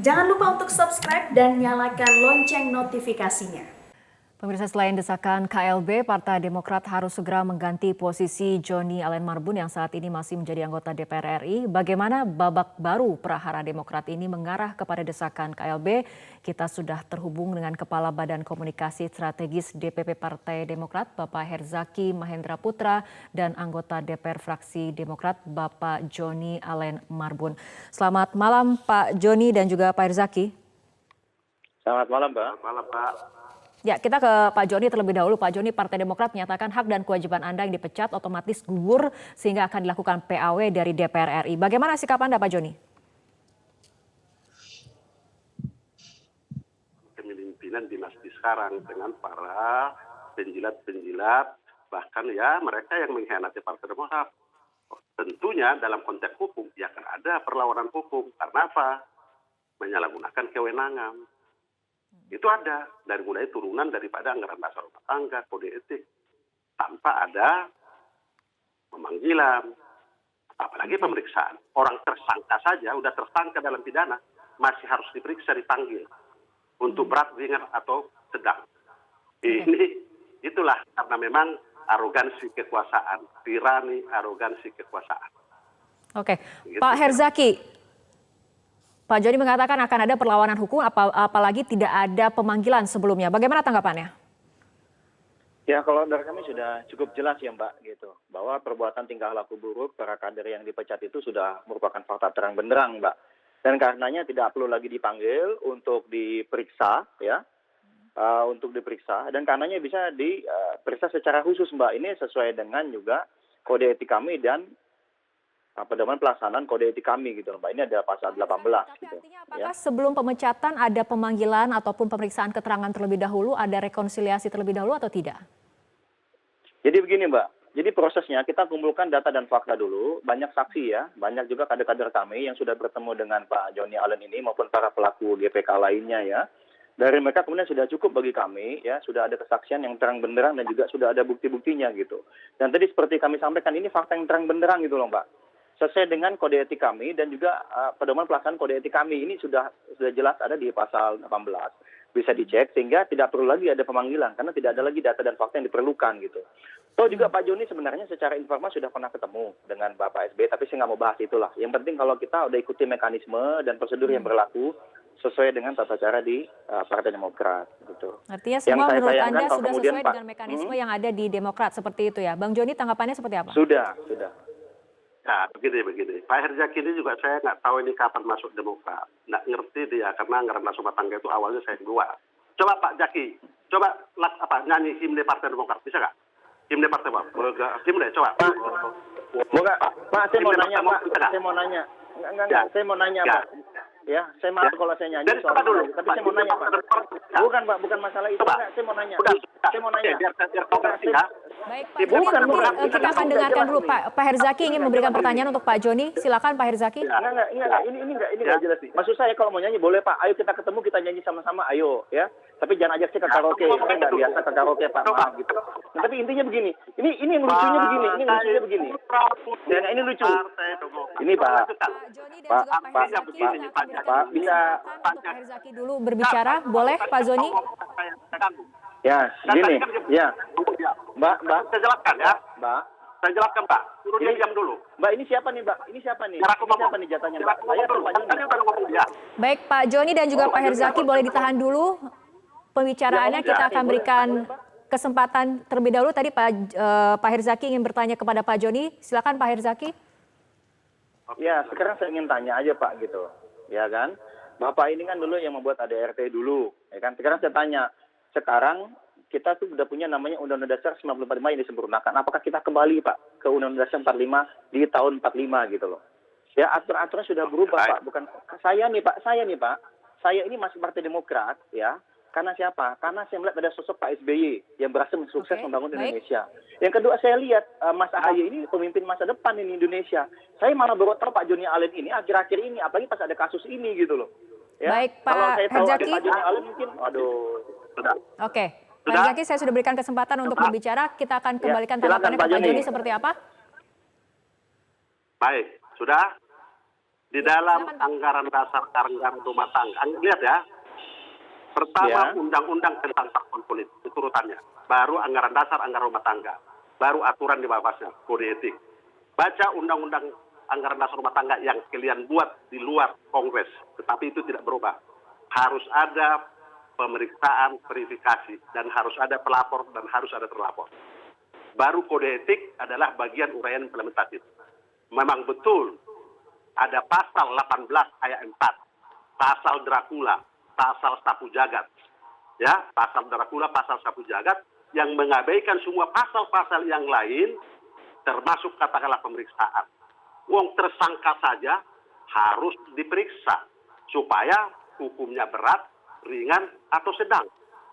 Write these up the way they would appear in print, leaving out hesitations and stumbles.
Jangan lupa untuk subscribe dan nyalakan lonceng notifikasinya. Pemirsa, selain desakan KLB, Partai Demokrat harus segera mengganti posisi Joni Allen Marbun yang saat ini masih menjadi anggota DPR RI. Bagaimana babak baru prahara Demokrat ini mengarah kepada desakan KLB? Kita sudah terhubung dengan Kepala Badan Komunikasi Strategis DPP Partai Demokrat, Bapak Herzaki Mahendra Putra, dan anggota DPR fraksi Demokrat, Bapak Joni Allen Marbun. Selamat malam Pak Joni dan juga Pak Herzaki. Selamat malam, Mbak. Selamat malam, Pak. Ya, kita ke Pak Joni terlebih dahulu. Pak Joni, Partai Demokrat menyatakan hak dan kewajiban Anda yang dipecat otomatis gugur sehingga akan dilakukan PAW dari DPR RI. Bagaimana sikap Anda, Pak Joni? Kepemimpinan dinasti sekarang dengan para penjilat-penjilat, bahkan ya mereka yang mengkhianati Partai Demokrat. Tentunya dalam konteks hukum, ya akan ada perlawanan hukum. Karena apa? Menyalahgunakan kewenangan. Itu ada dari mulai turunan daripada anggaran dasar rumah tangga, kode etik, tanpa ada pemanggilan, apalagi pemeriksaan. Orang tersangka saja, udah tersangka dalam pidana, masih harus diperiksa, dipanggil untuk berat, ringan atau sedang. Itulah karena memang arogansi kekuasaan, tirani arogansi kekuasaan. Oke, gitu. Pak Herzaki. Pak Joni mengatakan akan ada perlawanan hukum apalagi tidak ada pemanggilan sebelumnya. Bagaimana tanggapannya? Ya, kalau dari kami sudah cukup jelas ya Mbak, gitu, bahwa perbuatan tingkah laku buruk para kader yang dipecat itu sudah merupakan fakta terang benderang, Mbak. Dan karenanya tidak perlu lagi dipanggil untuk diperiksa, ya, untuk diperiksa. Dan karenanya bisa diperiksa secara khusus, Mbak. Ini sesuai dengan juga kode etik kami dan pedoman pelaksanaan kode etik kami gitu, Mbak. Ini ada pasal 18 Tapi gitu. Artinya apakah sebelum pemecatan ada pemanggilan ataupun pemeriksaan keterangan terlebih dahulu, ada rekonsiliasi terlebih dahulu atau tidak? Jadi begini, Mbak. Jadi prosesnya kita kumpulkan data dan fakta dulu, banyak saksi ya, banyak juga kader-kader kami yang sudah bertemu dengan Pak Joni Allen ini maupun para pelaku GPK lainnya ya. Dari mereka kemudian sudah cukup bagi kami ya, sudah ada kesaksian yang terang benderang dan juga sudah ada bukti-buktinya gitu. Dan tadi seperti kami sampaikan ini fakta yang terang benderang gitu loh, Mbak. Sesuai dengan kode etik kami dan juga pedoman pelaksanaan kode etik kami ini sudah jelas ada di pasal 18. Bisa dicek sehingga tidak perlu lagi ada pemanggilan karena tidak ada lagi data dan fakta yang diperlukan gitu. So juga Pak Joni sebenarnya secara informal sudah pernah ketemu dengan Bapak SBY, tapi saya nggak mau bahas itulah. Yang penting kalau kita udah ikuti mekanisme dan prosedur yang berlaku sesuai dengan tata cara di Partai Demokrat gitu. Artinya semua menurut Anda sudah sesuai dengan mekanisme yang ada di Demokrat seperti itu ya. Bang Joni, tanggapannya seperti apa? Sudah. Ya, begini. Pak Herzaki ini juga saya nggak tahu ini kapan masuk Demokrat. Nggak ngerti dia, karena anggaran dasar rumah tangga itu awalnya saya keluar. Coba Pak Jaki, nyanyi himne Partai Demokrat, bisa nggak? Himne Partai Demokrat, himne, coba. Pak, saya mau nanya, Pak. Saya mau nanya. Enggak, saya mau nanya, Pak. Ya, saya maaf kalau saya nyanyi soal dulu. Tapi saya mau nanya, Pak. Bukan, Pak, bukan masalah itu. Enggak, saya mau nanya. Saya mau nanya. Biar kau ngerti ya. Baik, Pak Joni, nanti kita akan dengarkan dulu Pak Herzaki ingin memberikan pertanyaan untuk Pak Joni. Silakan Pak Herzaki. Enggak. Ini enggak jelas nih. Maksud saya kalau mau nyanyi boleh Pak. Ayo kita ketemu, kita nyanyi sama-sama. Ayo, ya. Tapi jangan ajak saya ke karaoke. Saya nggak biasa ke karaoke, Pak. Maaf gitu. Nah, tapi intinya begini. Ini yang lucunya begini. Dan ini lucu. Ini Pak. Pak, bisa Pak Herzaki dulu berbicara, boleh Pak Joni? Ya, gini. Ya. Mbak. Saya jelaskan ya. Mbak. Saya jelaskan Pak. Suruh dia diam dulu. Mbak, ini siapa nih, Mbak? Ini siapa nih jatahnya, Mbak? Saya atau Pak Joni? Baik, Pak Joni dan juga Pak Herzaki boleh ditahan dulu pembicaraannya. Kita akan berikan kesempatan terlebih dahulu. Tadi Pak Herzaki ingin bertanya kepada Pak Joni. Silakan Pak Herzaki. Ya, sekarang saya ingin tanya aja Pak gitu. Ya kan? Bapak ini kan dulu yang membuat ADRT dulu, ya kan? Sekarang saya tanya, sekarang kita tuh udah punya namanya Undang-Undang Dasar 1945 yang disempurnakan. Apakah kita kembali Pak ke Undang-Undang Dasar 45 di tahun 45 gitu loh? Ya, aturan sudah berubah Pak. Bukan saya nih Pak. Saya ini masih Partai Demokrat ya. Karena siapa? Karena saya melihat ada sosok Pak SBY yang berhasil sukses membangun Indonesia. Yang kedua saya lihat Mas AHY ini pemimpin masa depan ini Indonesia. Saya malah baru tahu Pak Joni Allen ini akhir-akhir ini, apalagi pas ada kasus ini gitu loh. Ya? Baik Pak Kalau saya tahu Herzaki. ada Pak Joni Allen mungkin, Sudah. Oke, Pak Herzaki saya sudah berikan kesempatan untuk berbicara. Kita akan kembalikan tanggapannya ke Pak Joni seperti apa? Baik, sudah. Di dalam silakan, Pak. anggaran dasar anggaran rumah tangga, lihat ya. Pertama, Ya. undang-undang tentang parpol politik, itu urutannya. Baru anggaran dasar anggaran rumah tangga. Baru aturan di bawahnya, kode etik. Baca undang-undang anggaran dasar rumah tangga yang kalian buat di luar Kongres. Tetapi itu tidak berubah. Harus ada pemeriksaan, verifikasi, dan harus ada pelapor, dan harus ada terlapor. Baru kode etik adalah bagian uraian implementatif. Memang betul ada pasal 18 ayat 4, pasal Dracula, pasal sapu jagat. Ya, pasal Dracula, pasal sapu jagat yang mengabaikan semua pasal-pasal yang lain termasuk katakanlah pemeriksaan. Wong tersangka saja harus diperiksa supaya hukumnya berat, ringan atau sedang.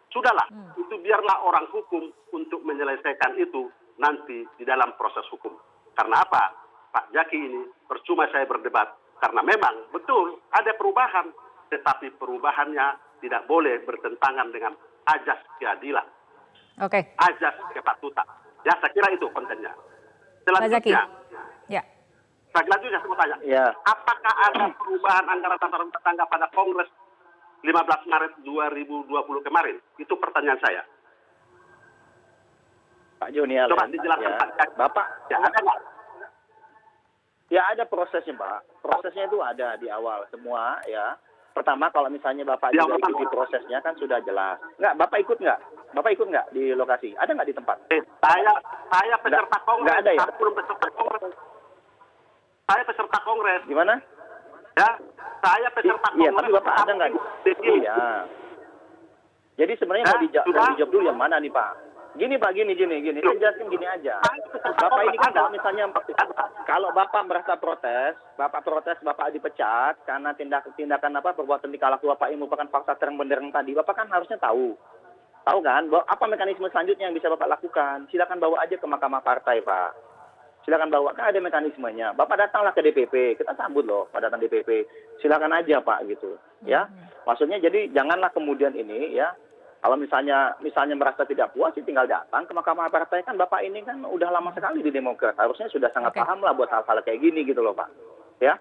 Sudahlah, itu biarlah orang hukum untuk menyelesaikan itu nanti di dalam proses hukum. Karena apa? Pak Zaki ini percuma saya berdebat. Karena memang betul ada perubahan. Tetapi perubahannya tidak boleh bertentangan dengan ajas keadilan. Oke. Ajas kepatutan. Ya, saya kira itu kontennya. Pak Zaki. Selanjutnya, Ya. saya mau tanya. Ya. Apakah ada perubahan anggaran dasar rumah tangga pada Kongres 15 Maret 2020 kemarin? Itu pertanyaan saya. Pak Joni Allen. Coba dijelaskan Ya. Pak Zaki. Bapak. Ya, ada nggak? Ya ada prosesnya, Pak. Prosesnya itu ada di awal semua, ya. Pertama kalau misalnya Bapak Di juga awal ikuti prosesnya kan sudah jelas. Nggak, Bapak ikut nggak? Bapak ikut nggak di lokasi? Ada nggak di tempat? Saya peserta Kongres. nggak ada ya? Saya belum peserta Kongres. Saya peserta Kongres. Gimana? Ya, saya peserta Kongres. Iya, tapi Bapak ada nggak? Iya. Jadi sebenarnya mau dijawab dulu yang mana nih, Pak? Gini Pak, gini. Saya jelasin gini aja. Bapak ini kan kalau misalnya, kalau Bapak merasa protes, Bapak dipecat karena tindakan perbuatan tingkah laku Bapak ini merupakan fakta terang benderang tadi, Bapak kan harusnya tahu kan, bahwa apa mekanisme selanjutnya yang bisa Bapak lakukan. Silakan bawa aja ke Mahkamah Partai, Pak. Silakan bawa, kan ada mekanismenya. Bapak datanglah ke DPP, kita sambut loh Pak datang DPP. Silakan aja Pak gitu, ya. Maksudnya jadi janganlah kemudian ini ya. Kalau misalnya merasa tidak puas, sih tinggal datang ke Mahkamah Partai. Kan Bapak ini kan udah lama sekali di Demokrat. Harusnya sudah sangat paham lah buat hal-hal kayak gini gitu loh Pak. Ya.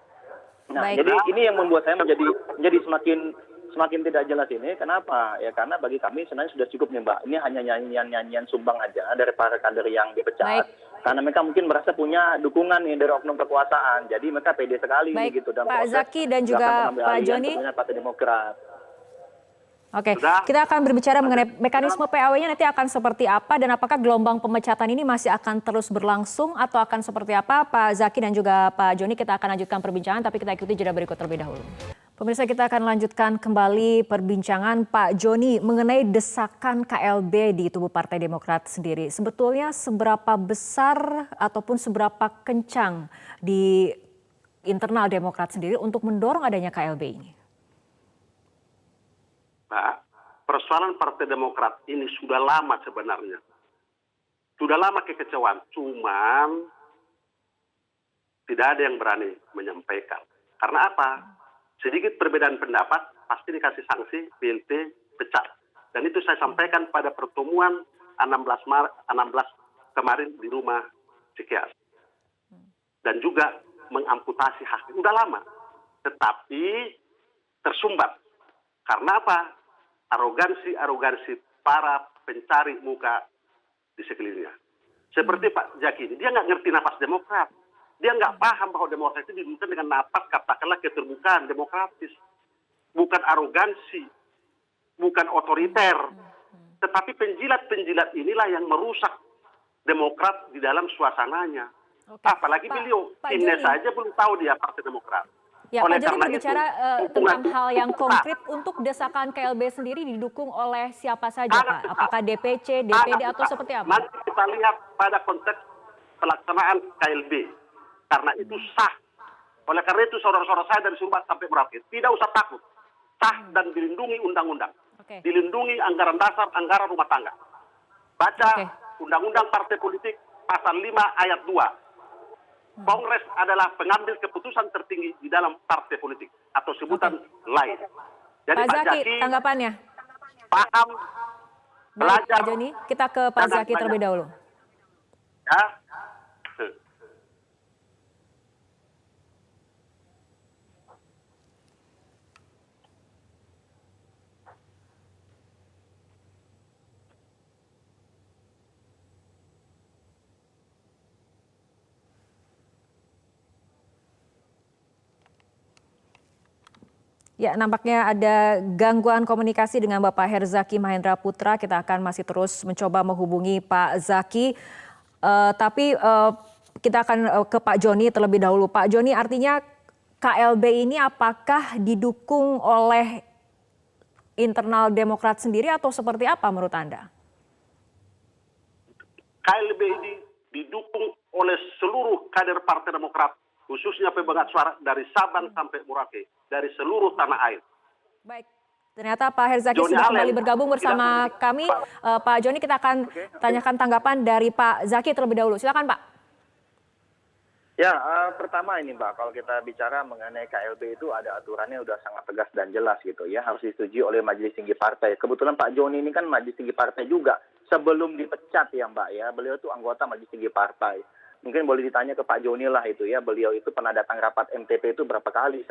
Nah, Baik. jadi ini yang membuat saya menjadi semakin tidak jelas ini. Kenapa? Ya karena bagi kami sebenarnya sudah cukup nih Mbak. Ini hanya nyanyian sumbang aja dari para kader yang dipecat. Baik. Karena mereka mungkin merasa punya dukungan nih dari oknum kekuasaan. Jadi mereka pede sekali Baik, gitu. Dan Pak proses Zaki dan gerakan juga mengambil Pak alih yang Joni. tentunya Partai Demokrat. Oke, Sudah. kita akan berbicara mengenai mekanisme PAW-nya nanti akan seperti apa dan apakah gelombang pemecatan ini masih akan terus berlangsung atau akan seperti apa? Pak Zaki dan juga Pak Joni, kita akan lanjutkan perbincangan tapi kita ikuti jeda berikut terlebih dahulu. Pemirsa, kita akan lanjutkan kembali perbincangan Pak Joni mengenai desakan KLB di tubuh Partai Demokrat sendiri. Sebetulnya seberapa besar ataupun seberapa kencang di internal Demokrat sendiri untuk mendorong adanya KLB ini? Pak, persoalan Partai Demokrat ini sudah lama sebenarnya. Sudah lama kekecewaan, cuman tidak ada yang berani menyampaikan. Karena apa? Sedikit perbedaan pendapat, pasti dikasih sanksi, BLT, pecat. Dan itu saya sampaikan pada pertemuan 16 kemarin di rumah Cikias. Dan juga mengamputasi hak. Sudah lama. Tetapi tersumbat. Karena apa? Arogansi para pencari muka di sekelilingnya. Seperti Pak Zaki ini, dia nggak ngerti napas Demokrat. Dia nggak paham bahwa Demokrat itu dibutuhkan dengan napas katakanlah keterbukaan demokratis. Bukan arogansi, bukan otoriter. Tetapi penjilat-penjilat inilah yang merusak Demokrat di dalam suasananya. Oke. Apalagi beliau, timnya saja belum tahu dia Partai Demokrat. Ya, Pak Joni karena berbicara itu, tentang hal yang konkret untuk desakan KLB sendiri didukung oleh siapa saja, Pak? Apakah DPC, DPD, atau seperti apa? Nanti kita lihat pada konteks pelaksanaan KLB. Karena itu sah. Oleh karena itu saudara-saudara saya dari Sumbar sampai Merauke, tidak usah takut. Sah dan dilindungi undang-undang. Oke. Dilindungi anggaran dasar, anggaran rumah tangga. Baca Undang-Undang Partai Politik pasal 5 ayat 2. Kongres adalah pengambil keputusan tertinggi di dalam partai politik atau sebutan lain. Jadi Pak Zaki, tanggapannya? Paham, Baik, belajar. Pak Joni, kita ke Pak Zaki terlebih dahulu. Ya. Ya, nampaknya ada gangguan komunikasi dengan Bapak Herzaki Mahendra Putra. Kita akan masih terus mencoba menghubungi Pak Zaki. Tapi kita akan ke Pak Joni terlebih dahulu. Pak Joni, artinya KLB ini apakah didukung oleh internal Demokrat sendiri atau seperti apa menurut Anda? KLB ini didukung oleh seluruh kader Partai Demokrat, khususnya pemegang suara dari Sabang sampai Merauke, dari seluruh tanah air. Baik, ternyata Pak Herzaki Joni sudah Allen kembali bergabung bersama kami. Pak Joni, kita akan tanyakan tanggapan dari Pak Zaki terlebih dahulu. Silakan Pak. Ya, pertama ini Mbak, kalau kita bicara mengenai KLB itu ada aturannya udah sangat tegas dan jelas gitu ya, harus disetujui oleh Majelis Tinggi Partai. Kebetulan Pak Joni ini kan Majelis Tinggi Partai juga, sebelum dipecat ya Mbak ya, beliau itu anggota Majelis Tinggi Partai. Mungkin boleh ditanya ke Pak Joni lah itu ya, beliau itu pernah datang rapat MTP itu berapa kali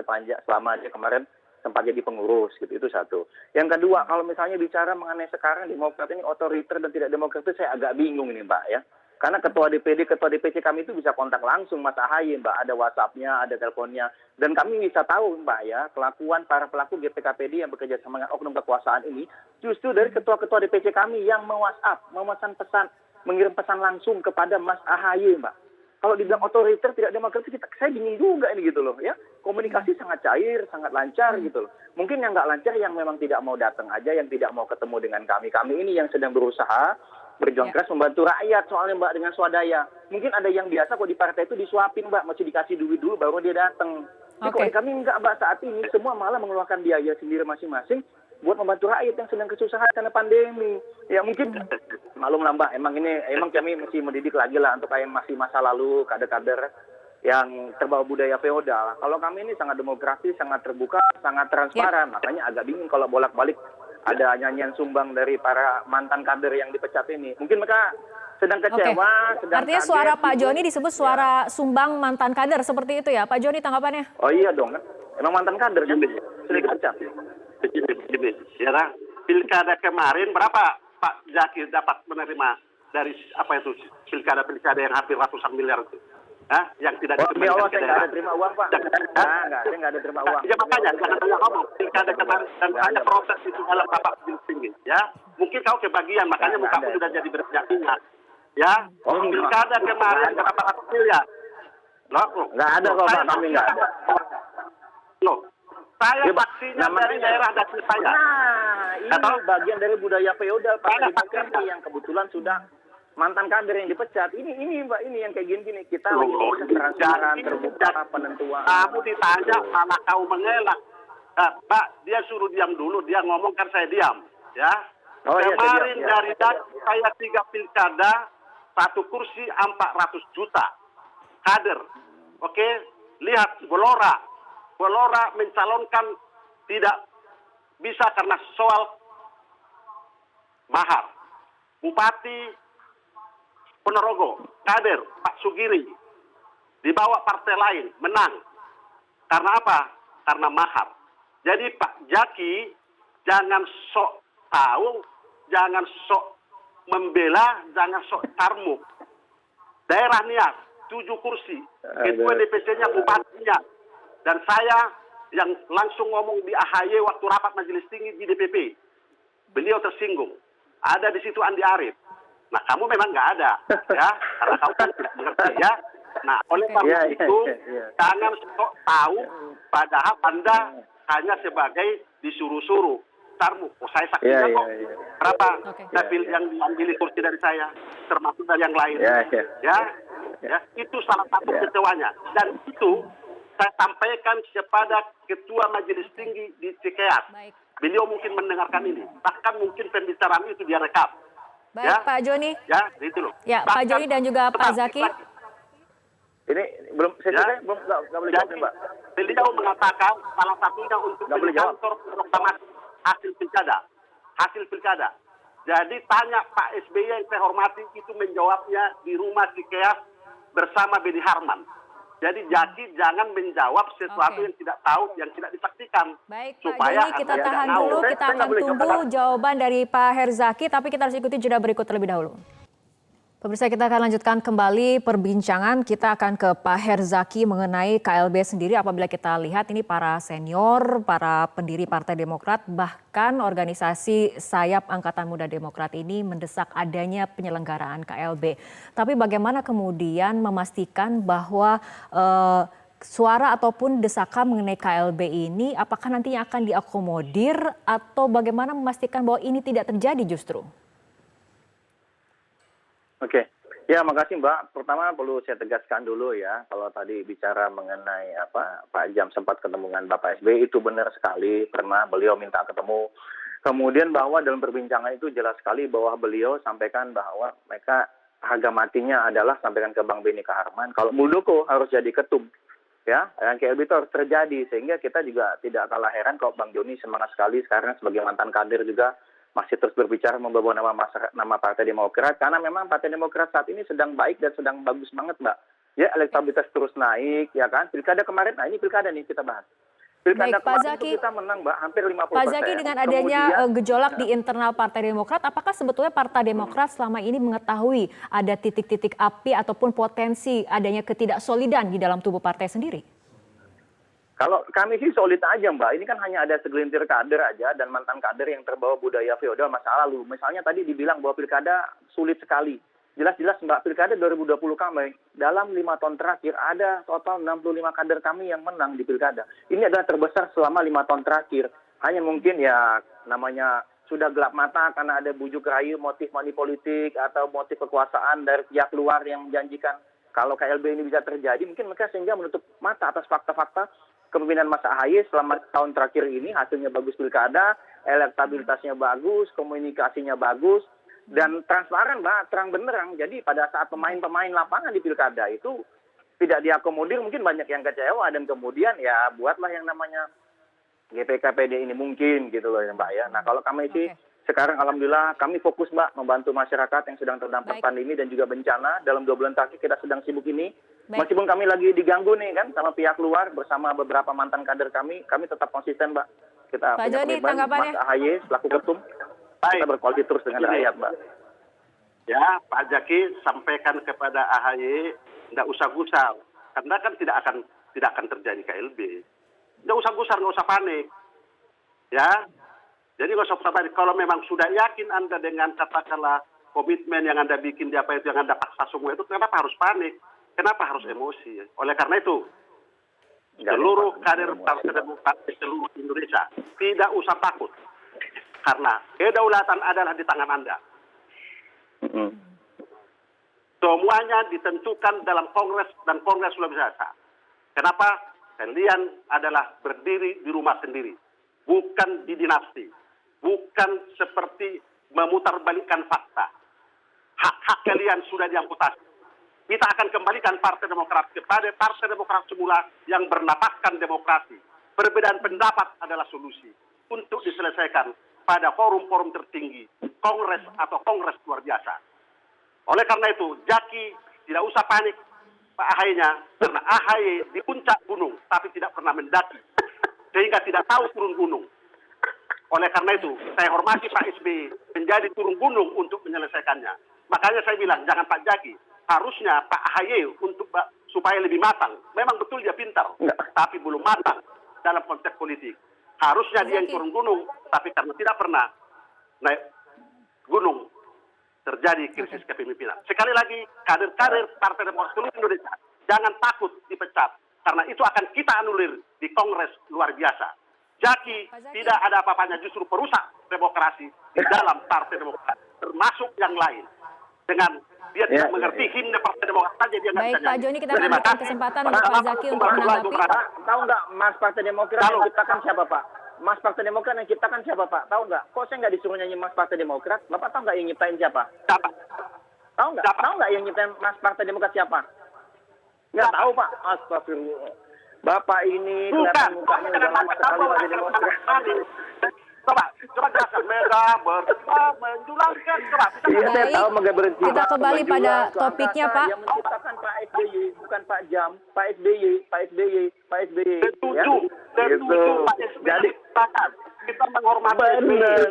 selama dia kemarin sempat jadi pengurus gitu, itu satu. Yang kedua, kalau misalnya bicara mengenai sekarang Demokrat ini otoriter dan tidak demokratis, saya agak bingung ini Mbak ya. Karena ketua DPD, ketua DPC kami itu bisa kontak langsung Mas Ahaye Mbak, ada WhatsApp-nya, ada teleponnya. Dan kami bisa tahu Mbak ya, kelakuan para pelaku GPKPD yang bekerja sama dengan oknum kekuasaan ini, justru dari ketua-ketua DPC kami yang me-WhatsApp, memesan pesan, mengirim pesan langsung kepada Mas Ahaye Mbak. Kalau dibilang otoriter, tidak demokratis, saya bingung juga ini gitu loh ya. Komunikasi sangat cair, sangat lancar gitu loh. Mungkin yang nggak lancar yang memang tidak mau datang aja, yang tidak mau ketemu dengan kami. Kami ini yang sedang berusaha berjuang keras membantu rakyat soalnya Mbak dengan swadaya. Mungkin ada yang biasa kok di partai itu disuapin Mbak, mesti dikasih duit dulu baru dia datang. Tapi kalau kami enggak Mbak, saat ini semua malah mengeluarkan biaya sendiri masing-masing buat membantu rakyat yang sedang kesusahan karena pandemi. Ya mungkin maklum lah Mbak, emang kami mesti mendidik lagi lah untuk kayak masih masa lalu kader-kader yang terbawa budaya feodal. Kalau kami ini sangat demokratis, sangat terbuka, sangat transparan. Makanya agak bingung kalau bolak-balik ada nyanyian sumbang dari para mantan kader yang dipecat ini. Mungkin mereka sedang kecewa, sedang artinya kaget, suara Pak gitu. Joni disebut suara sumbang mantan kader, seperti itu ya Pak Joni tanggapannya? Oh iya dong, emang mantan kader kan sudah dipecat. Begini, ya, pilkada kemarin berapa Pak Zaki dapat menerima dari apa itu pilkada yang hampir ratusan miliar itu? Yang tidak demi Allah saya nggak ada terima uang Pak. Saya nggak ada terima uang. Ya makanya jangan banyak ngomong. Pilkada kemarin dan banyak proses itu dalam Bapak tinggi. Ya, mungkin kau kebagian makanya mukamu sudah jadi berminyak. Ya, pilkada kemarin berapa ratus miliar? Loh, nggak ada kok Pak, kami nggak ada. Loh, saya saksinya dari daerah dapil saya. Nah, ini bagian dari budaya feodal Partai Demokrat yang kebetulan sudah mantan kader yang dipecat. Ini Mbak, ini yang kayak gini kita lagi proses transparan, terbuka, penentuan. Kamu ditanya malah kau mengelak. Pak, dia suruh diam dulu, dia ngomong kan saya diam, ya. Kemarin dari saya 3 pilkada, 1 kursi 400 juta kader. Oke, lihat Bolora mencalonkan tidak bisa karena soal mahar. Bupati Ponorogo, kader Pak Sugiri, dibawa partai lain, menang. Karena apa? Karena mahar. Jadi Pak Zaki jangan sok tahu, jangan sok membela, jangan sok tarmuk. Daerah Nias, 7 kursi, ketua DPC-nya bupatinya. Dan saya yang langsung ngomong di AHY waktu rapat majelis tinggi di DPP. Beliau tersinggung. Ada di situ Andi Arief. Nah, kamu memang nggak ada, ya, karena kamu kan tidak mengerti, ya. Nah, oleh karena itu, jangan sok tahu, padahal Anda hanya sebagai disuruh-suruh. Tarmu, saya saksinya kok. Berapa dapil yang diambil kursi dari saya, termasuk dari yang lain. Ya, itu salah satu kecewanya. Dan itu saya sampaikan kepada Ketua Majelis Tinggi di Cikeas. Beliau mungkin mendengarkan ini, bahkan mungkin pembicaraan itu dia rekam. Baik, ya? Pak Joni. Ya, itu loh. Ya, bahkan, Pak Joni dan juga Pak Zaki. Ini belum, belum nggak boleh jawab, Mbak. Beliau mengatakan salah satunya untuk kantor proklamasi hasil pilkada. Jadi tanya Pak SBY yang saya hormati itu menjawabnya di rumah Cikeas bersama Beni Harman. Jadi Zaki jangan menjawab sesuatu yang tidak tahu, yang tidak disaksikan. Baik, supaya Pak Joni, kita tahan dulu, kita akan tunggu jawaban dari Pak Herzaki, tapi kita harus ikuti jeda berikut terlebih dahulu. Pemirsa, kita akan lanjutkan kembali perbincangan. Kita akan ke Pak Herzaki mengenai KLB sendiri. Apabila kita lihat ini para senior, para pendiri Partai Demokrat, bahkan organisasi sayap Angkatan Muda Demokrat ini mendesak adanya penyelenggaraan KLB. Tapi bagaimana kemudian memastikan bahwa suara ataupun desakan mengenai KLB ini apakah nantinya akan diakomodir atau bagaimana memastikan bahwa ini tidak terjadi justru? Oke, ya makasih Mbak. Pertama perlu saya tegaskan dulu ya, kalau tadi bicara mengenai Pak Jam sempat ketemu dengan Bapak SBY, itu benar sekali, pernah beliau minta ketemu. Kemudian bahwa dalam perbincangan itu jelas sekali bahwa beliau sampaikan bahwa mereka harga matinya adalah sampaikan ke Bang Benny Kaharman, kalau Muldoko harus jadi ketum. Ya, yang KLB itu harus terjadi, sehingga kita juga tidak kalah heran kalau Bang Joni semangat sekali sekarang sebagai mantan kader juga masih terus berbicara membawa nama Partai Demokrat, karena memang Partai Demokrat saat ini sedang baik dan sedang bagus banget, Mbak. Ya, elektabilitas terus naik, ya kan? Pilkada kemarin, nah ini pilkada nih kita bahas. Pilkada Baik, Pak kemarin Zaki, itu kita menang, Mbak, hampir 50%. Pak Zaki, dengan adanya gejolak di internal Partai Demokrat, apakah sebetulnya Partai Demokrat selama ini mengetahui ada titik-titik api ataupun potensi adanya ketidaksolidan di dalam tubuh partai sendiri? Kalau kami sih solid aja Mbak, ini kan hanya ada segelintir kader aja dan mantan kader yang terbawa budaya feodal masa lalu. Misalnya tadi dibilang bahwa pilkada sulit sekali. Jelas-jelas Mbak, pilkada 2020 kami, dalam 5 tahun terakhir ada total 65 kader kami yang menang di pilkada. Ini adalah terbesar selama 5 tahun terakhir. Hanya mungkin ya namanya sudah gelap mata karena ada bujuk rayu, motif money politik atau motif kekuasaan dari pihak luar yang menjanjikan kalau KLB ini bisa terjadi, mungkin mereka sehingga menutup mata atas fakta-fakta kepemimpinan Mas AHY selama tahun terakhir ini. Hasilnya bagus pilkada, elektabilitasnya bagus, komunikasinya bagus, dan transparan Mbak, terang benderang. Jadi pada saat pemain-pemain lapangan di pilkada itu tidak diakomodir, mungkin banyak yang kecewa, dan kemudian ya buatlah yang namanya GPKPD ini mungkin gitu loh ya Mbak ya. Nah kalau kami sih sekarang alhamdulillah kami fokus Mbak membantu masyarakat yang sedang terdampak pandemi dan juga bencana. Dalam 2 bulan terakhir kita sedang sibuk ini. Meskipun kami lagi diganggu nih kan sama pihak luar bersama beberapa mantan kader kami tetap konsisten Mbak. Kita Pak punya Joni, komitmen, tanggapannya? Mas AHY selaku ketum, kita berkoalisi terus dengan rakyat Mbak. Ya, Pak Zaki sampaikan kepada AHY tidak usah gusar, karena kan tidak akan terjadi KLB. Tidak usah gusar, nggak usah panik. Ya, jadi nggak usah panik. Kalau memang sudah yakin Anda dengan katakanlah komitmen yang Anda bikin di apa itu yang Anda paksa semua itu, kenapa harus panik? Kenapa harus emosi? Oleh karena itu, seluruh kader Partai Demokrat di seluruh Indonesia tidak usah takut, karena kedaulatan adalah di tangan Anda. Semuanya ditentukan dalam Kongres dan Kongres luar biasa. Kenapa? Kalian adalah berdiri di rumah sendiri, bukan di dinasti, bukan seperti memutarbalikkan fakta. Hak-hak kalian sudah diamputasi. Kita akan kembalikan Partai Demokrat kepada Partai Demokrat semula yang bernapaskan demokrasi. Perbedaan pendapat adalah solusi untuk diselesaikan pada forum-forum tertinggi, Kongres atau Kongres luar biasa. Oleh karena itu, Zaki tidak usah panik Pak AHY-nya, karena AHY di puncak gunung, tapi tidak pernah mendaki, sehingga tidak tahu turun gunung. Oleh karena itu, saya hormati Pak SBY menjadi turun gunung untuk menyelesaikannya. Makanya saya bilang, jangan Pak Zaki, harusnya Pak AHY untuk supaya lebih matang. Memang betul dia pintar, tapi belum matang dalam konteks politik. Harusnya dia yang turun gunung, tapi karena tidak pernah naik gunung, terjadi krisis kepemimpinan. Sekali lagi, kader-kader Partai Demokrat seluruh Indonesia, jangan takut dipecat, karena itu akan kita anulir di Kongres luar biasa. Zaki tidak ada apa-apanya, justru perusak demokrasi di dalam Partai Demokrat, termasuk yang lain. Dengan dia tidak mengerti himne Partai Demokrat saja dia nggak bisa nyanyi. Baik Pak Joni, kita akan berikan kesempatan untuk Pak Zaki untuk menanggapi. Tahu nggak Mas Partai Demokrat yang ciptakan siapa Pak? Mas Partai Demokrat yang ciptakan siapa Pak? Tahu nggak? Kok saya nggak disuruh nyanyi Mas Partai Demokrat? Bapak tahu nggak yang nyiptain siapa? Siapa? Tahu nggak? Tahu nggak yang nyiptain Mas Partai Demokrat siapa? Nggak tahu Pak. Astagfirullah. Bapak ini kelihatan mukanya udah lama sekali Partai Demokrat. Coba jelaskan mega menjulankan coba. Saya tahu mega berhenti. Kita kembali pada topiknya Pak. Yang menciptakan Pak SBY bukan Pak Jam, Pak SBY. Setuju Pak SBY. Jadi kita menghormati benar.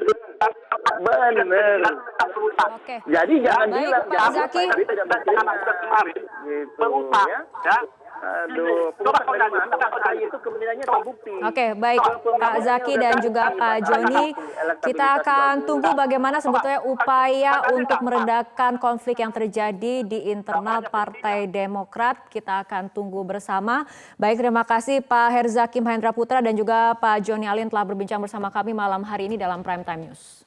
berutang. Oke. Jadi jangan Baik, bilang Pak Zaki. tadi tidak berterima kemarin gitu berutang, ya. ya. Aduh, Coba perusahaan dari mana? tanya. Pak itu kementeriannya terbukti. Oke, baik Pak Zaki dan juga Pak Joni. Kita akan tunggu bagaimana sebetulnya upaya untuk meredakan konflik yang terjadi di internal Partai Demokrat. Kita akan tunggu bersama. Baik, terima kasih Pak Herzaki Mahendra Putra dan juga Pak Joni Alin telah berbincang bersama kami malam hari ini dalam Prime Time News.